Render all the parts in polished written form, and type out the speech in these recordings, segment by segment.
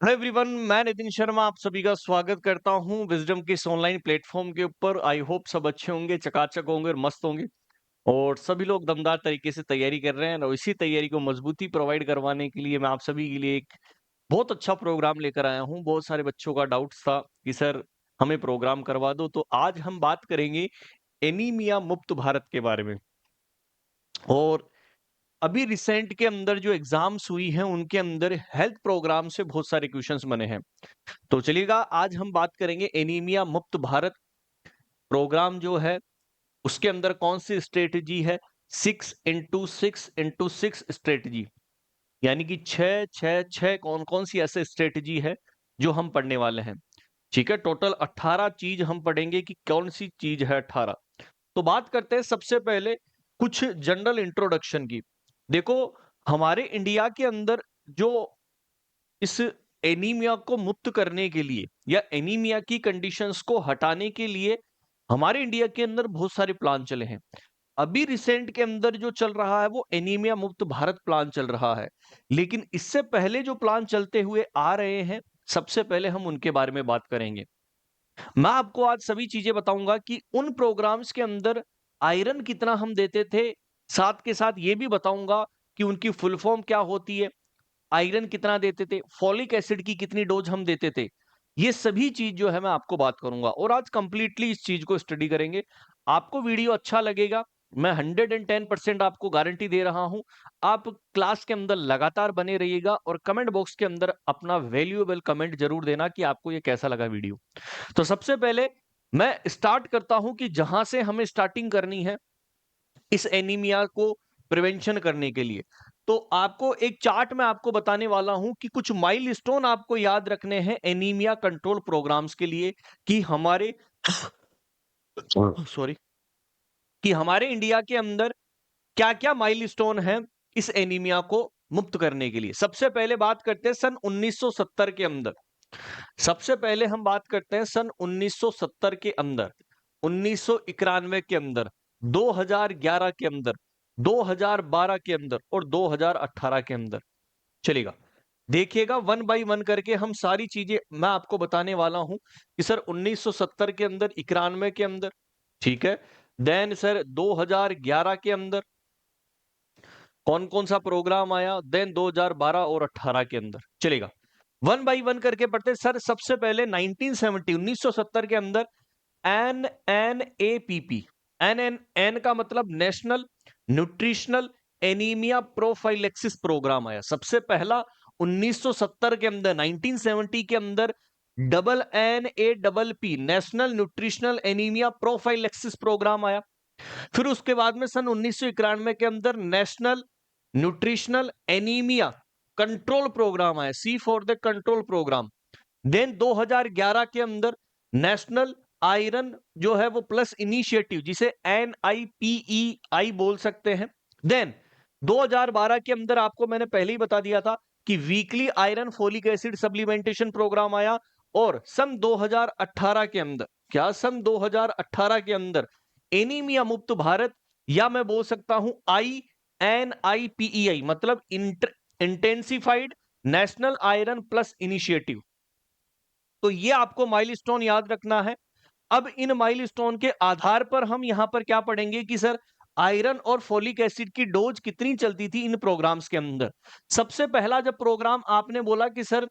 Hello everyone, मैं नितिन शर्मा आप सभी का स्वागत करता हूं विजडम के इस ऑनलाइन प्लेटफॉर्म के ऊपर। आई होप सब अच्छे होंगे, चकाचक होंगे और मस्त होंगे और सभी लोग दमदार तरीके से तैयारी कर रहे हैं। और इसी तैयारी को मजबूती प्रोवाइड करवाने के लिए मैं आप सभी के लिए एक बहुत अच्छा प्रोग्राम लेकर आया हूं। बहुत सारे बच्चों का डाउट्स था कि सर हमें प्रोग्राम करवा दो, तो आज हम बात करेंगे एनीमिया मुक्त भारत के बारे में। और अभी रिसेंट के अंदर जो एग्जाम्स हुई हैं उनके अंदर हेल्थ प्रोग्राम से बहुत सारे क्वेश्चंस बने हैं। तो चलिएगा, आज हम बात करेंगे एनीमिया मुक्त भारत प्रोग्राम जो है उसके अंदर कौन सी स्ट्रेटजी है। 6x6x6 स्ट्रेटजी, यानी कि 6 6 6 कौन कौन सी ऐसे स्ट्रेटजी है जो हम पढ़ने वाले हैं। ठीक है, टोटल 18 चीज हम पढ़ेंगे कि कौन सी चीज है 18। तो बात करते हैं सबसे पहले कुछ जनरल इंट्रोडक्शन की। देखो, हमारे इंडिया के अंदर जो इस एनीमिया को मुक्त करने के लिए या एनीमिया की कंडीशंस को हटाने के लिए हमारे इंडिया के अंदर बहुत सारे प्लान चले हैं। अभी रिसेंट के अंदर जो चल रहा है वो एनीमिया मुक्त भारत प्लान चल रहा है। लेकिन इससे पहले जो प्लान चलते हुए आ रहे हैं, सबसे पहले हम उनके बारे में बात करेंगे। मैं आपको आज सभी चीजें बताऊंगा कि उन प्रोग्राम्स के अंदर आयरन कितना हम देते थे, साथ के साथ ये भी बताऊंगा कि उनकी फुल फॉर्म क्या होती है, आयरन कितना देते थे, फॉलिक एसिड की कितनी डोज हम देते थे। ये सभी चीज जो है मैं आपको बात करूंगा और आज कंप्लीटली इस चीज को स्टडी करेंगे। आपको वीडियो अच्छा लगेगा, मैं 110% आपको गारंटी दे रहा हूं। आप क्लास के अंदर लगातार बने रहिएगा और कमेंट बॉक्स के अंदर अपना वैल्यूएबल कमेंट जरूर देना कि आपको ये कैसा लगा वीडियो। तो सबसे पहले मैं स्टार्ट करता हूं कि जहां से हमें स्टार्टिंग करनी है इस एनीमिया को प्रिवेंशन करने के लिए। तो आपको एक चार्ट में आपको बताने वाला हूं कि कुछ माइलस्टोन आपको याद रखने हैं एनीमिया कंट्रोल प्रोग्राम्स के लिए, कि हमारे सॉरी, कि हमारे इंडिया के अंदर क्या-क्या माइलस्टोन है इस एनीमिया को मुक्त करने के लिए। सबसे पहले बात करते हैं सन 1970 के अंदर। सबसे पहले हम बात करते हैं सन 1970 के अंदर, 1991 के अंदर, 2011 के अंदर, 2012 के अंदर और 2018 के अंदर। चलेगा, देखिएगा वन बाय वन करके हम सारी चीजें मैं आपको बताने वाला हूं कि सर 1970 के अंदर, 91 के अंदर, ठीक है, देन सर 2011 के अंदर कौन कौन सा प्रोग्राम आया, देन 2012 और 18 के अंदर। चलेगा, वन बाय वन करके पढ़ते सर। सबसे पहले 1970 के अंदर N N A P P, N N N का मतलब national nutritional anaemia prophylaxis programme आया सबसे पहला 1970 के अंदर। 1970 के अंदर double N A double P, national nutritional anaemia prophylaxis programme आया। फिर उसके बाद में सन 1991 के अंदर national nutritional anaemia control programme आया, see for the control programme. Then 2011 के अंदर नेशनल आयरन जो है वो प्लस इनिशिएटिव, जिसे NIPEI बोल सकते हैं। देन 2012 के अंदर आपको मैंने पहले ही बता दिया था कि weekly iron folic acid supplementation programme आया। और सन 2018 के अंदर, क्या सन 2018 के अंदर एनीमिया मुक्त भारत, या मैं बोल सकता हूं INIPEI, मतलब intensified national iron plus initiative. तो ये आपको माइलस्टोन याद रखना है। अब इन माइलस्टोन के आधार पर हम यहां पर क्या पढ़ेंगे कि सर आयरन और फोलिक एसिड की डोज कितनी चलती थी इन प्रोग्राम्स के अंदर। सबसे पहला जब प्रोग्राम आपने बोला कि सर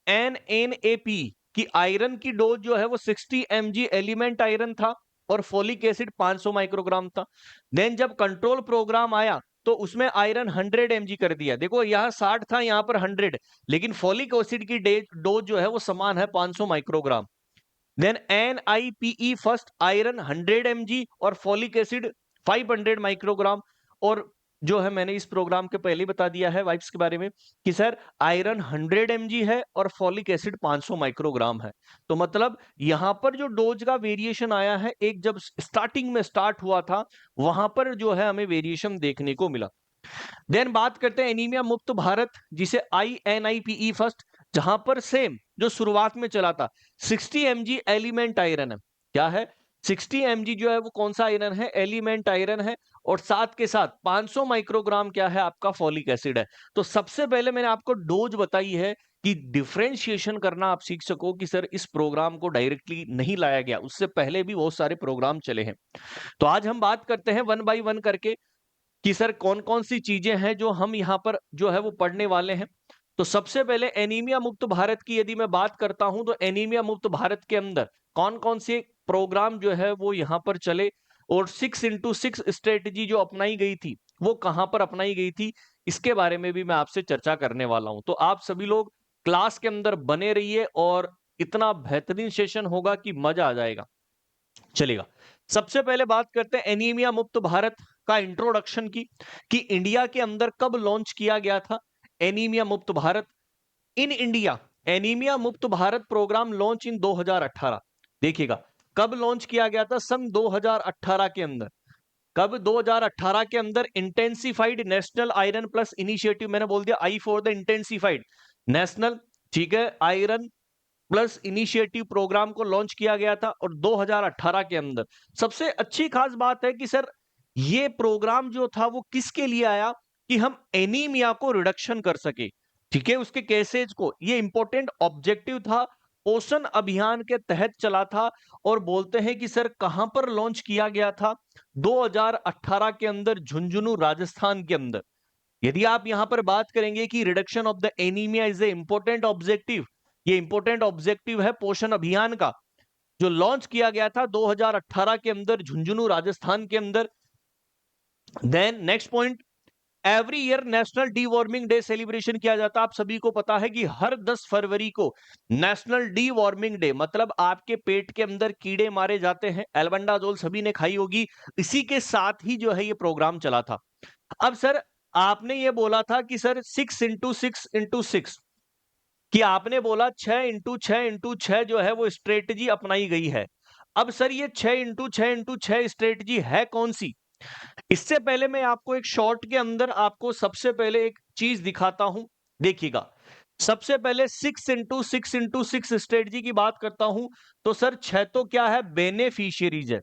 NNAP की आयरन की डोज जो है वो 60 mg एलिमेंट आयरन था और फोलिक एसिड 500 माइक्रोग्राम था। देन जब कंट्रोल प्रोग्राम आया तो उसमें आयरन 100 mg कर दिया। देखो यहां 60 था, यहां पर 100, लेकिन फोलिक एसिड की डोज जो है वो समान है, 500 microgram. Then NIPE first iron 100 mg और फॉलिक एसिड 500 माइक्रोग्राम। और जो है मैंने इस प्रोग्राम के पहले ही बता दिया है वाइप्स के बारे में कि सर आयरन 100 mg है और फॉलिक एसिड 500 माइक्रोग्राम है। तो मतलब यहां पर जो डोज का वेरिएशन आया है, एक जब स्टार्टिंग में स्टार्ट हुआ था वहां पर जो है हमें वेरिएशन देखने को मिला। देन बात करते हैं एनीमिया मुक्त भारत, जिसे INIPE फर्स्ट, जहां पर सेम जो शुरुआत में चला था 60 mg एलिमेंट आयरन है। क्या है? 60 mg जो है वो कौन सा आयरन है, एलिमेंट आयरन है, और साथ के साथ 500 माइक्रोग्राम क्या है आपका फॉलिक एसिड है। तो सबसे पहले मैंने आपको डोज बताई है कि डिफरेंशिएशन करना आप सीख सको कि सर इस प्रोग्राम को डायरेक्टली नहीं लाया गया, उससे पहले भी बहुत सारे प्रोग्राम चले हैं। तो आज हम बात करते हैं वन बाय वन करके कि सर कौन-कौन सी चीजें हैं जो हम यहाँ पर जो है वो पढ़ने वाले हैं। तो सबसे पहले एनीमिया मुक्त भारत की यदि मैं बात करता हूं तो एनीमिया मुक्त भारत के अंदर कौन-कौन से प्रोग्राम जो है वो यहाँ पर चले और 6x6 स्ट्रेटजी जो अपनाई गई थी वो कहां पर अपनाई गई थी, इसके बारे में भी मैं आपसे चर्चा करने वाला हूं। तो आप सभी लोग क्लास के अंदर बने रहिए और इतना बेहतरीन सेशन होगा कि मजा आ जाएगा। चलेगा। सबसे पहले बात करते हैं एनीमिया मुक्त भारत का इंट्रोडक्शन की कि इंडिया के अंदर कब लॉन्च किया गया था एनीमिया मुक्त भारत इन इंडिया। एनीमिया मुक्त भारत प्रोग्राम लॉन्च इन 2018। देखिएगा कब लॉन्च किया गया था, सन 2018 के अंदर। कब? 2018 के अंदर intensified national iron plus initiative, मैंने बोल दिया I for the intensified national, ठीक है, आयरन प्लस इनिशिएटिव प्रोग्राम को लॉन्च किया गया था और 2018 के अंदर। सबसे अच्छी खास बात है कि सर ये प्रोग्राम जो था वो किसके लिए आया कि हम एनीमिया को रिडक्शन कर सके, ठीक है, उसके केसेज को। ये इंपॉर्टेंट ऑब्जेक्टिव था, पोषण अभियान के तहत चला था। और बोलते हैं कि सर कहां पर लॉन्च किया गया था, 2018 के अंदर झुंझुनू राजस्थान के अंदर। यदि आप यहां पर बात करेंगे कि reduction of the anaemia is a important objective, ये इंपॉर्टेंट ऑब्जेक्टिव है पोषण अभियान का जो लॉन्च किया गया था 2018 के अंदर झुंझुनू राजस्थान के अंदर। Then next point, every year national deworming day celebration किया जाता है। आप सभी को पता है कि हर 10 फरवरी को नेशनल डी वार्मिंग डे, मतलब आपके पेट के अंदर कीड़े मारे जाते हैं, एल्बेंडाजोल सभी ने खाई होगी, इसी के साथ ही जो है ये प्रोग्राम चला था। अब सर आपने ये बोला था कि सर 6x6x6, कि आपने बोला 6x6x6 जो है वो स्ट्रेटजी अपनाई गई है। अब सर ये 6x6x6 स्ट्रेटजी है कौन सी? इससे पहले मैं आपको एक शॉर्ट के अंदर आपको सबसे पहले एक चीज दिखाता हूं। देखिएगा सबसे पहले 6x6x6 स्ट्रेटजी की बात करता हूं तो सर 6 तो क्या है, बेनिफिशियरीज है।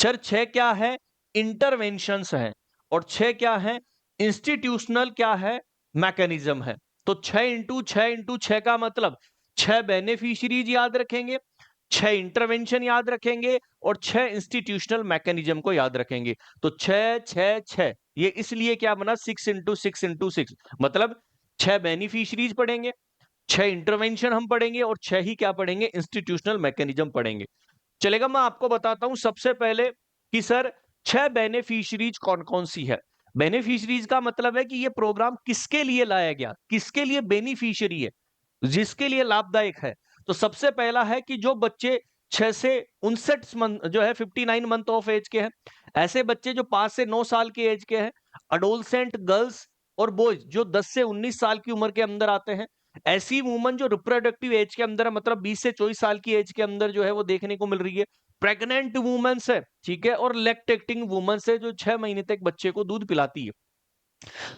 सर 6 क्या है, इंटरवेंशंस है। और 6 क्या है, इंस्टीट्यूशनल क्या है, मैकेनिज्म है। तो 6x6x6 का मतलब 6 बेनिफिशियरीज याद रखेंगे, 6 इंटरवेंशन याद रखेंगे और 6 इंस्टीट्यूशनल मैकेनिज्म को याद रखेंगे। तो 6 6 6 ये इसलिए क्या बना, 6x6x6 मतलब 6 बेनिफिशियरीज पढ़ेंगे, 6 इंटरवेंशन हम पढ़ेंगे और 6 ही क्या पढ़ेंगे, इंस्टीट्यूशनल मैकेनिज्म पढ़ेंगे। चलेगा, मैं आपको बताता हूं सबसे पहले कि सर 6 बेनिफिशियरीज कौन कौन सी है। बेनिफिशियरीज का मतलब है कि ये प्रोग्राम किसके लिए लाया गया, किसके लिए बेनिफिशियरी है, जिसके लिए लाभदायक है। तो सबसे पहला है कि जो बच्चे 6 से 59 मंथ जो है 59 मंथ ऑफ एज के हैं, ऐसे बच्चे जो 5 से 9 साल की एज के हैं, अडोलसेंट गर्ल्स और बॉयज जो 10 से 19 साल की उम्र के अंदर आते हैं, ऐसी वुमन जो रिप्रोडक्टिव एज के अंदर है, मतलब 20 से 24 साल की एज के अंदर जो है वो देखने को मिल रही है, प्रेग्नेंट वुमेन्स है, ठीक है, और लैक्टेटिंग वुमेन्स है जो 6 महीने तक बच्चे को दूध पिलाती है।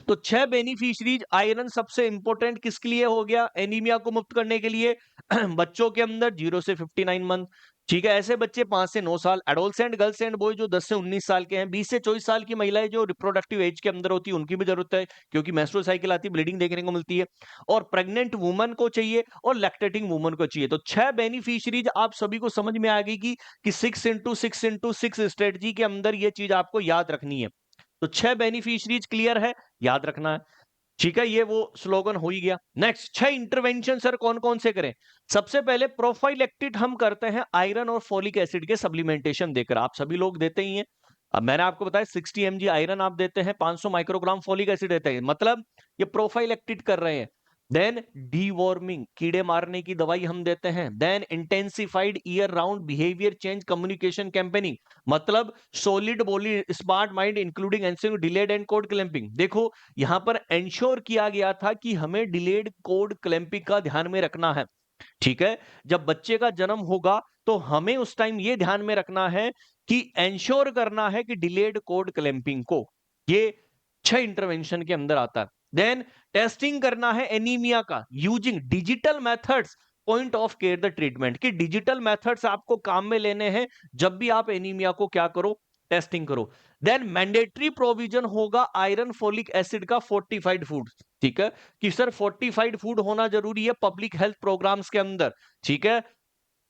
तो 6 बेनिफिशरीज। आयरन सबसे इंपॉर्टेंट किसके लिए हो गया, एनीमिया को मुक्त करने के लिए बच्चों के अंदर 0 से 59 मंथ, ठीक है, ऐसे बच्चे 5 से 9 साल, एडोलसेंट गर्ल्स एंड बॉय जो 10 से 19 साल के हैं, 20 से 24 साल की महिलाएं जो रिप्रोडक्टिव एज के अंदर होती है उनकी भी जरूरत है क्योंकि मेंस्ट्रुअल साइकिल आती है, ब्लीडिंग देखने को मिलती है, और प्रेग्नेंट वुमन को चाहिए और लैक्टेटिंग वुमन को चाहिए। तो 6 बेनिफिशरीज आप सभी को समझ में आ गई कि 6x6x6 स्ट्रेटजी के अंदर ये चीज आपको याद रखनी है। तो 6 बेनिफिशरीज क्लियर है, याद रखना है, ठीक है, ये वो स्लोगन हो ही गया। नेक्स्ट 6 इंटरवेंशन सर कौन कौन से करें। सबसे पहले प्रोफाइलेक्टिक हम करते हैं आयरन और फोलिक एसिड के सप्लीमेंटेशन देकर, आप सभी लोग देते ही हैं। अब मैंने आपको बताया 60 mg आयरन आप देते हैं, 500 माइक्रोग्राम फोलिक एसिड देते हैं, मतलब ये प्रोफाइलेक्टिक कर रहे हैं। देन डीवॉर्मिंग, कीड़े मारने की दवाई हम देते हैं। Then intensified year round behaviour change communication campaigning, मतलब solid body smart mind including ensuring delayed and cord clamping. देखो यहां पर इंश्योर किया गया था कि हमें डिलेड कोड क्लैंपिंग का ध्यान में रखना है, ठीक है, जब बच्चे का जन्म होगा तो हमें उस टाइम ये ध्यान में रखना है कि इंश्योर करना है कि डिलेड कोड क्लैंपिंग को, ये 6 इंटरवेंशन के अंदर आता है। देन टेस्टिंग करना है एनीमिया का using digital methods, point of care the treatment, कि डिजिटल मेथड्स आपको काम में लेने हैं जब भी आप एनीमिया को क्या करो, टेस्टिंग करो। देन मैंडेटरी प्रोविजन होगा आयरन फोलिक एसिड का फोर्टिफाइड फूड, ठीक है, कि सर फोर्टिफाइड फूड होना जरूरी है पब्लिक हेल्थ प्रोग्राम्स के अंदर, ठीक है,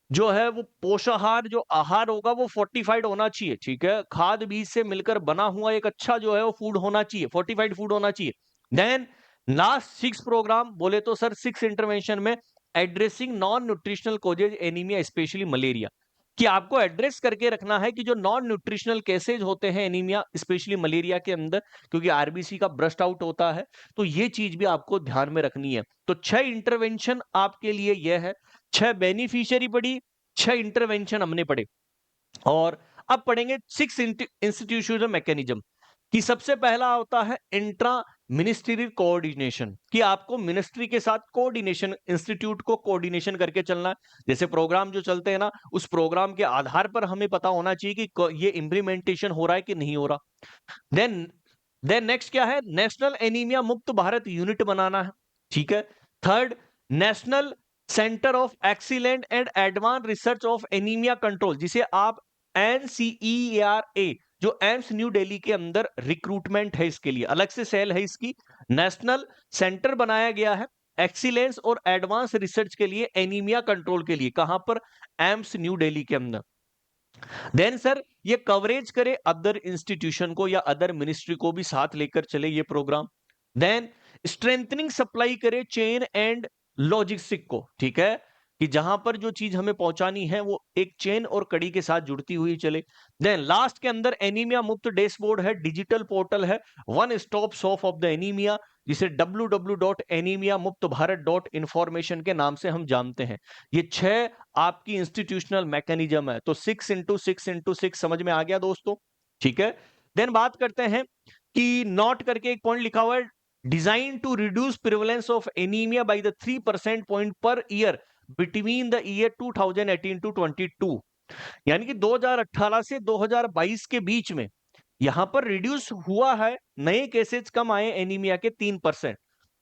जो है वो पोषाहार जो आहार होगा वो फोर्टिफाइड होना चाहिए, ठीक है, खाद बीज से मिलकर बना हुआ एक अच्छा जो है वो फूड होना चाहिए, फोर्टिफाइड फूड होना चाहिए। देन लास्ट 6 प्रोग्राम बोले तो सर 6 इंटरवेंशन में addressing non nutritional causes anaemia specially malaria, कि आपको एड्रेस करके रखना है कि जो नॉन न्यूट्रिशनल केसेज होते हैं एनीमिया स्पेशली मलेरिया के अंदर, क्योंकि आरबीसी का ब्रस्ट आउट होता है, तो ये चीज भी आपको ध्यान में रखनी है। तो 6 इंटरवेंशन आपके लिए यह है, 6 बेनिफिशियरी पढ़ी, 6 इंटरवेंशन हमने पढ़े। और अब पढ़ेंगे 6 इंस्टीट्यूशनल मैकेनिज्म, कि सबसे पहला होता है इंट्रा मिनिस्ट्रियल कोऑर्डिनेशन, कि आपको मिनिस्ट्री के साथ कोऑर्डिनेशन, इंस्टीट्यूट को कोऑर्डिनेशन करके चलना है। जैसे प्रोग्राम जो चलते हैं ना, उस प्रोग्राम के आधार पर हमें पता होना चाहिए कि ये इंप्लीमेंटेशन हो रहा है कि नहीं हो रहा। देन नेक्स्ट क्या है, नेशनल एनीमिया मुक्त भारत यूनिट बनाना है, ठीक है। Third, national centre of excellent and advance research of anaemia control, जिसे आप NCERA, जो एम्स न्यू दिल्ली के अंदर रिक्रूटमेंट है, इसके लिए अलग से सेल है, इसकी नेशनल सेंटर बनाया गया है एक्सीलेंस और एडवांस रिसर्च के लिए, एनीमिया कंट्रोल के लिए, कहां पर, एम्स न्यू दिल्ली के अंदर। देन सर ये कवरेज करे अदर इंस्टीट्यूशन को या अदर मिनिस्ट्री को भी साथ लेकर चले ये प्रोग्राम। देन स्ट्रेंथनिंग सप्लाई करे चेन एंड लॉजिस्टिक को, ठीक है, कि जहां पर जो चीज हमें पहुंचानी है वो एक चेन और कड़ी के साथ जुड़ती हुई चले। देन लास्ट के अंदर एनीमिया मुक्त डैशबोर्ड है, डिजिटल पोर्टल है, one stop shop of the anaemia, जिसे www.anemiamuktabharat.information के नाम से हम जानते हैं। ये 6 आपकी इंस्टीट्यूशनल मैकेनिज्म है। तो 6 into 6 into 6 समझ में आ गया दोस्तों, ठीक है। देन बात करते हैं कि नोट करके एक पॉइंट लिखा हुआ है, design to reduce prevalence of anaemia by the 3% point पर year between the year 2018 to 22, यानी कि 2018 से 2022 के बीच में यहां पर रिड्यूस हुआ है, नए केसेस कम आए एनीमिया के 3%,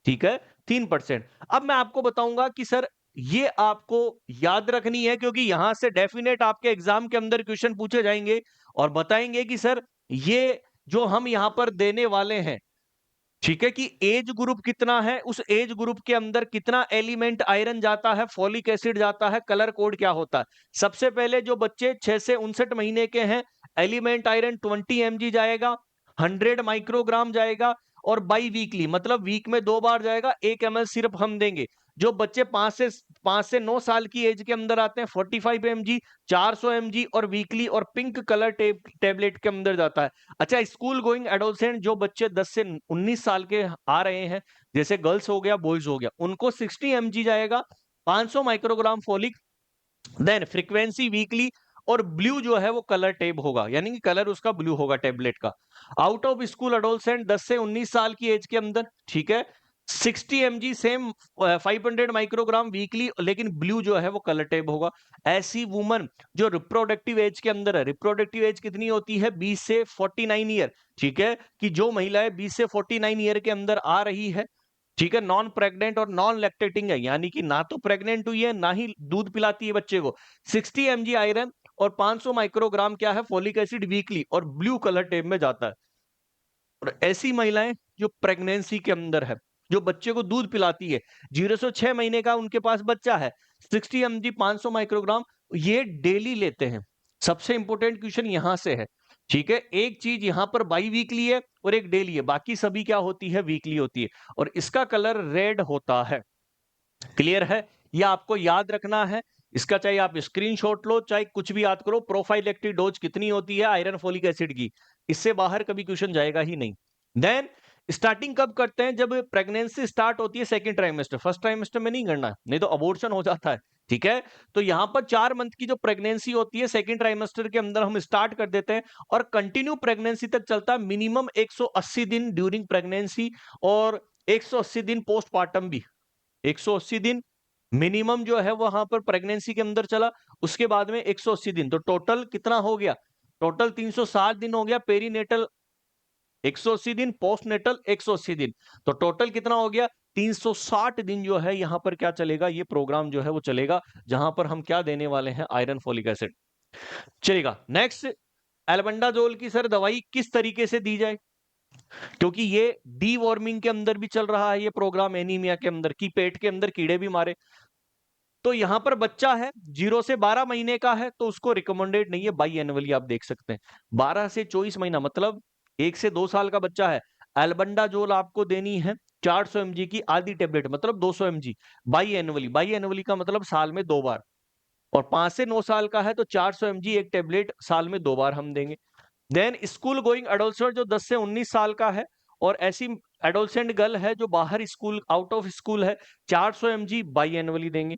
ठीक है, 3%। अब मैं आपको बताऊंगा कि सर ये आपको याद रखनी है, क्योंकि यहां से डेफिनेट आपके एग्जाम के अंदर क्वेश्चन पूछे जाएंगे और बताएंगे कि सर ये जो हम यहां पर देने वाले हैं, ठीक है, कि एज ग्रुप कितना है, उस एज ग्रुप के अंदर कितना एलिमेंट आयरन जाता है, फॉलिक एसिड जाता है, कलर कोड क्या होता है। सबसे पहले जो बच्चे 6 से 59 महीने के हैं, एलिमेंट आयरन 20 mg जाएगा, 100 माइक्रोग्राम जाएगा, और बाई वीकली मतलब वीक में 2 बार जाएगा, 1 ml सिर्फ हम देंगे। जो बच्चे 5 से 9 साल की एज के अंदर आते हैं, 45 mg, 400 mg और वीकली, और पिंक कलर टेबलेट के अंदर जाता है। अच्छा, स्कूल गोइंग एडोलसेंट जो बच्चे 10 से 19 साल के आ रहे हैं, जैसे गर्ल्स हो गया, बॉयज हो गया, उनको 60 mg जाएगा, 500 microgram folic, then frequency weekly, और ब्लू जो है वो कलर टेब होगा, यानी कि कलर उसका ब्लू होगा टेबलेट का। आउट ऑफ स्कूल एडोलसेंट 10 से 19 साल की एज के अंदर, ठीक है, 60 mg सेम, 500 माइक्रोग्राम वीकली, लेकिन ब्लू जो है वो कलर टेब होगा। ऐसी वुमन जो रिप्रोडक्टिव एज के अंदर है, रिप्रोडक्टिव एज कितनी होती है, 20 से 49 ईयर, ठीक है, कि जो महिलाएं 20 से 49 ईयर के अंदर आ रही है, ठीक है, नॉन प्रेग्नेंट और नॉन लैक्टेटिंग है, यानी कि ना तो प्रेग्नेंट हुई है ना ही दूध पिलाती है बच्चे को, 60 mg आयरन और 500 माइक्रोग्राम क्या है, फोलिक एसिड वीकली, और ब्लू कलर टेब में जाता है। और ऐसी महिलाएं जो प्रेगनेंसी के अंदर है, जो बच्चे को दूध पिलाती है, 0 से 6 महीने का उनके पास बच्चा है, 60 mg 500 माइक्रोग्राम ये डेली लेते हैं। सबसे इंपॉर्टेंट क्वेश्चन यहां से है, ठीक है, एक चीज यहां पर बाई वीकली है और एक डेली है, बाकी सभी क्या होती है, वीकली होती है, और इसका कलर रेड होता है। क्लियर है, यह आपको याद रखना है। इसका चाहे आप स्क्रीनशॉट लो, चाहे कुछ भी याद करो, प्रोफाइलेक्टिक डोज कितनी होती है आयरन फोलिक एसिड की, इससे बाहर कभी क्वेश्चन जाएगा ही नहीं। देन स्टार्टिंग कब करते हैं, जब प्रेगनेंसी स्टार्ट होती है सेकंड ट्राइमेस्टर, फर्स्ट ट्राइमेस्टर में नहीं करना, नहीं तो अबॉर्शन हो जाता है, ठीक है। तो यहां पर 4 मंथ की जो प्रेगनेंसी होती है सेकंड ट्राइमेस्टर के अंदर हम स्टार्ट कर देते हैं, और कंटिन्यू प्रेगनेंसी तक चलता है, मिनिमम 180 दिन ड्यूरिंग प्रेगनेंसी, और 180 दिन पोस्टमार्टम भी, 180 दिन मिनिमम जो है वहां पर प्रेगनेंसी के अंदर चला, उसके बाद में 180 दिन, तो टोटल कितना हो गया, टोटल 360 दिन हो गया। पेरीनेटल 180 दिन, पोस्टनेटल 180 दिन, तो टोटल कितना हो गया, 360 दिन जो है यहाँ पर क्या चलेगा, ये प्रोग्राम जो है वो चलेगा, जहां पर हम क्या देने वाले हैं, आयरन फॉलिक एसिड चलेगा। नेक्स्ट, एल्बेंडाजोल की सर दवाई किस तरीके से दी जाए, क्योंकि ये डीवॉर्मिंग के अंदर भी चल रहा है ये प्रोग्राम, एनीमिया के अंदर की पेट के अंदर कीड़े भी मारे। तो यहां पर बच्चा है 0 से 12 महीने का है तो उसको रिकमेंडेड नहीं है, बाई एनुअली आप देख सकते हैं। 12 से 24 महीना मतलब 1 से 2 साल का बच्चा है, एल्बेंडाजोल आपको देनी है 400 mg की आधी टेबलेट, मतलब 200 mg by annually. By annually का मतलब साल में 2 बार। और 5 से 9 साल का है तो 400 mg एक टेबलेट साल में 2 बार हम देंगे। देन स्कूल गोइंग एडोलसेंट जो 10 से 19 साल का है, और ऐसी एडोलसेंट गर्ल है जो बाहर स्कूल, आउट ऑफ स्कूल है, 400 mg बाई एनुअली देंगे।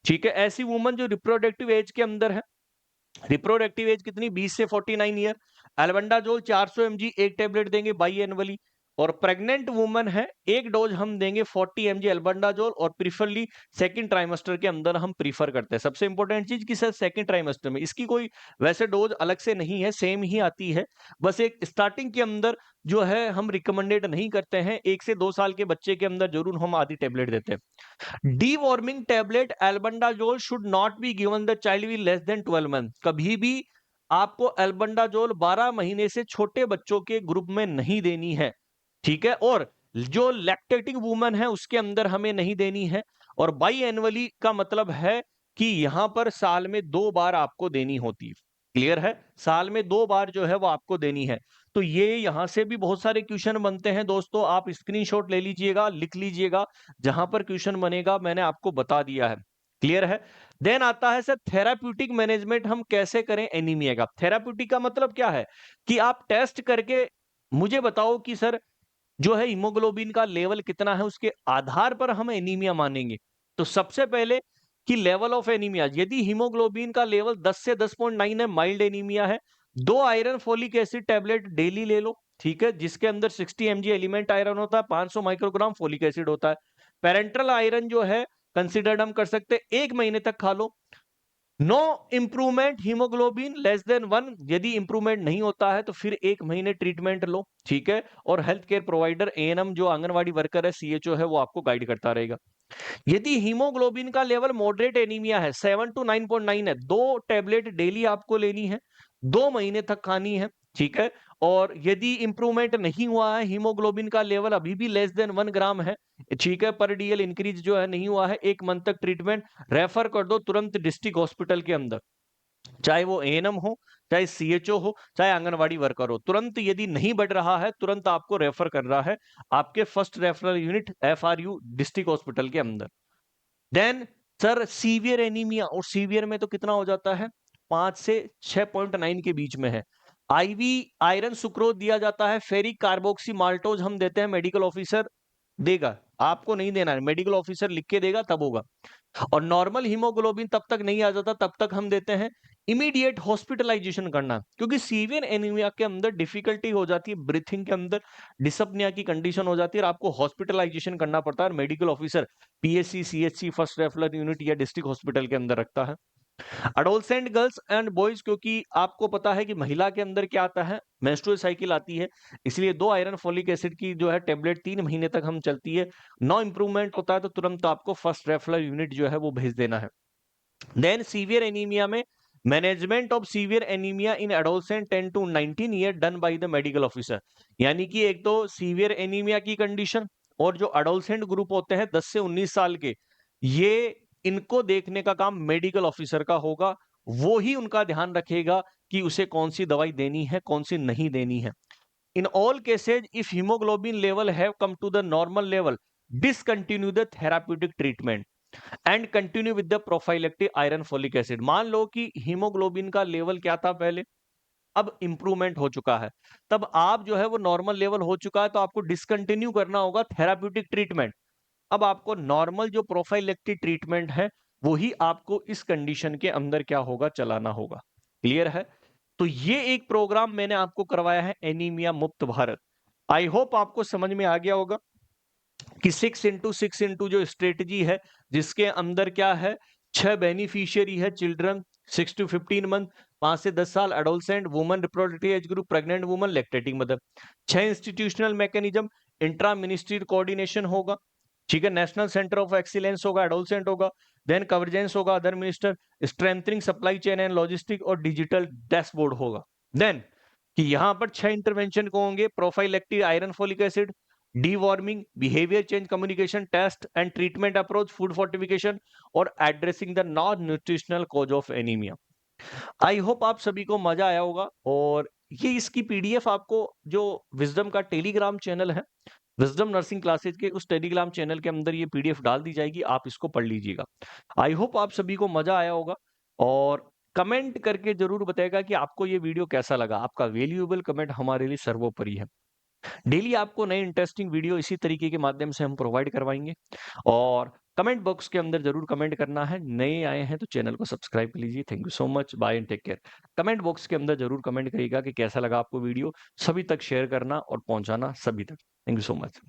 ठीक है, ऐसी वुमन जो रिप्रोडक्टिव एज के अंदर है, रिप्रोडक्टिव एज कितनी, 20 से 49 ईयर, एल्बेंडाजोल 400 mg एक टेबलेट देंगे बाई एनुअली। और प्रेग्नेंट वुमन है, एक डोज हम देंगे 40 mg एल्बेंडाजोल, और प्रीफरली सेकंड ट्राइमेस्टर के अंदर हम प्रीफर करते हैं। सबसे इंपॉर्टेंट चीज कि सर सेकंड ट्राइमेस्टर में, इसकी कोई वैसे डोज अलग से नहीं है, सेम ही आती है, बस एक स्टार्टिंग के अंदर जो है हम रिकमेंडेड नहीं करते हैं। 1 से 2 साल के बच्चे के अंदर जरूर हम आधी टेबलेट देते हैं। Deworming tablet albendazole should not be given the child will less than 12 month. कभी भी आपको एल्बेंडाजोल 12 महीने से छोटे बच्चों के ग्रुप में नहीं देनी है। ठीक है, और जो लैक्टेटिंग वुमन है उसके अंदर हमें नहीं देनी है। और बाई एनुअली का मतलब है कि यहां पर साल में 2 बार आपको देनी होती है। क्लियर है, साल में 2 बार जो है वो आपको देनी है। तो ये यहां से भी बहुत सारे क्वेश्चन बनते हैं दोस्तों, आप स्क्रीनशॉट ले लीजिएगा, लिख लीजिएगा, जहां पर क्वेश्चन बनेगा मैंने आपको बता दिया है। क्लियर है। देन आता है सर थेराप्यूटिक मैनेजमेंट हम कैसे करें एनीमिया का। थेराप्यूटिक का मतलब क्या है कि आप टेस्ट करके मुझे बताओ कि सर जो है हीमोग्लोबिन का लेवल कितना है, उसके आधार पर हम एनीमिया मानेंगे। तो सबसे पहले कि लेवल ऑफ एनीमिया, यदि हीमोग्लोबिन का लेवल 10 से 10.9 है, माइल्ड एनीमिया है, 2 iron folic acid tablet daily ले लो। ठीक है, जिसके अंदर 60 mg एलिमेंट आयरन होता है, 500 माइक्रोग्राम फोलिक एसिड होता है। पेरेंट्रल आयरन जो है कंसिडर्ड हम कर सकते हैं, 1 महीने तक खा लो। No improvement haemoglobin less than 1, यदि इंप्रूवमेंट नहीं होता है तो फिर 1 महीने ट्रीटमेंट लो। ठीक है, और हेल्थ केयर प्रोवाइडर एएनएम जो आंगनवाड़ी वर्कर है, सीएचओ है, वो आपको गाइड करता रहेगा। यदि हीमोग्लोबिन का लेवल मॉडरेट एनीमिया है, 7 to 9.9 है, 2 टेबलेट डेली आपको लेनी है, 2 महीने तक खानी है। ठीक है, और यदि इंप्रूवमेंट नहीं हुआ है, हीमोग्लोबिन का लेवल अभी भी लेस देन 1 ग्राम है, ठीक है, पर डीएल इंक्रीज जो है नहीं हुआ है, 1 मंथ तक ट्रीटमेंट रेफर कर दो तुरंत डिस्ट्रिक्ट हॉस्पिटल के अंदर, चाहे वो एएनएम हो, चाहे सीएचओ हो, चाहे आंगनवाड़ी वर्कर हो। तुरंत यदि नहीं बढ़ रहा है, तुरंत आपको रेफर कर रहा है आपके first referral unit FRU district hospital के अंदर। देन सर सीवियर एनीमिया, और सीवियर में तो कितना हो जाता है, 5 से 6.9 के बीच में है। आईवी आयरन सुक्रोज दिया जाता है, फेरिक कार्बोक्सी माल्टोज हम देते हैं, मेडिकल ऑफिसर देगा, आपको नहीं देना है, मेडिकल ऑफिसर लिख के देगा तब होगा। और नॉर्मल हीमोग्लोबिन तब तक नहीं आ जाता, तब तक हम देते हैं इमीडिएट हॉस्पिटलाइजेशन करना, क्योंकि सीवियर एनीमिया के अंदर डिफिकल्टी हो जाती है, ब्रीथिंग के अंदर डिसअपनिया की कंडीशन हो जाती है, और आपको हॉस्पिटलाइजेशन करना पड़ता है। Medical officer PHC, CHC, first referral unit या डिस्ट्रिक्ट हॉस्पिटल के अंदर रखता है। अडोलसेंट गर्ल्स एंड बॉयज, क्योंकि आपको पता है कि महिला के अंदर क्या आता है, मेंस्ट्रुअल साइकिल आती है, इसलिए 2 आयरन फोलिक एसिड की जो है टेबलेट 3 महीने तक हम चलती है। नो इंप्रूवमेंट होता है तो तुरंत आपको फर्स्ट रेफरल यूनिट जो है वो भेज देना है। देन सीवियर एनीमिया में management of severe anaemia in adolescent 10 to 19 year done by the medical officer. यानी कि एक तो सीवियर एनीमिया की कंडीशन, और जो एडोलसेंट ग्रुप होते हैं 10 से 19 साल के, ये इनको देखने का काम मेडिकल ऑफिसर का होगा। वो ही उनका ध्यान रखेगा कि उसे कौन सी दवाई देनी है, कौन सी नहीं देनी है। In all cases if haemoglobin level have come to the normal level, discontinue the therapeutic treatment and continue with the prophylactic iron folic acid. मान लो कि हीमोग्लोबिन का लेवल क्या था पहले, अब इंप्रूवमेंट हो चुका है, तब आप जो है वो नॉर्मल लेवल हो चुका है, तो आपको डिसकंटिन्यू करना होगा थेराप्यूटिक ट्रीटमेंट। अब आपको नॉर्मल जो प्रोफाइलेक्टिक ट्रीटमेंट है वही आपको इस कंडीशन के अंदर क्या होगा, चलाना होगा। क्लियर है। तो ये एक प्रोग्राम मैंने आपको करवाया है, एनीमिया मुक्त भारत। आई होप आपको समझ में आ गया होगा कि 6x6 जो स्ट्रेटजी है, जिसके अंदर क्या है, 6 बेनिफिशियरी है, चिल्ड्रन 6 to 15 मंथ, 5 से 10 साल, adolescent, woman reproductive age group, pregnant woman, lactating mother. 6 institutional mechanism, intra ministerial coordination होगा। ठीक है, नेशनल सेंटर ऑफ एक्सीलेंस होगा, एडोलसेंट होगा, देन कवर्जेंस होगा, other minister, strengthening supply chain and logistic और digital dashboard होगा। देन कि यहां पर 6 इंटरवेंशन को होंगे, prophylactic iron folic acid, deworming, behaviour change communication, test and treatment approach, food fortification और addressing the non nutritional cause of anaemia. I hope आप सभी को मजा आया होगा, और ये इसकी पीडीएफ आपको जो विजडम का टेलीग्राम चैनल है, विजडम नर्सिंग क्लासेज के उस टेलीग्राम चैनल के अंदर ये पीडीएफ डाल दी जाएगी, आप इसको पढ़ लीजिएगा। आई होप आप सभी को मजा आया होगा, और कमेंट करके जरूर बताएगा कि आपको ये वीडियो कैसा लगा। आपका वैल्यूएबल कमेंट हमारे लिए सर्वोपरि है। डेली आपको नए इंटरेस्टिंग वीडियो इसी तरीके के माध्यम से हम प्रोवाइड करवाएंगे, और कमेंट बॉक्स के अंदर जरूर कमेंट करना है। नए आए हैं तो चैनल को सब्सक्राइब कर लीजिए। Thank you so much, bye and take care. Comment box के अंदर जरूर कमेंट करिएगा कि कैसा लगा आपको वीडियो, सभी तक शेयर करना और पहुंचाना सभी तक। Thank you so much.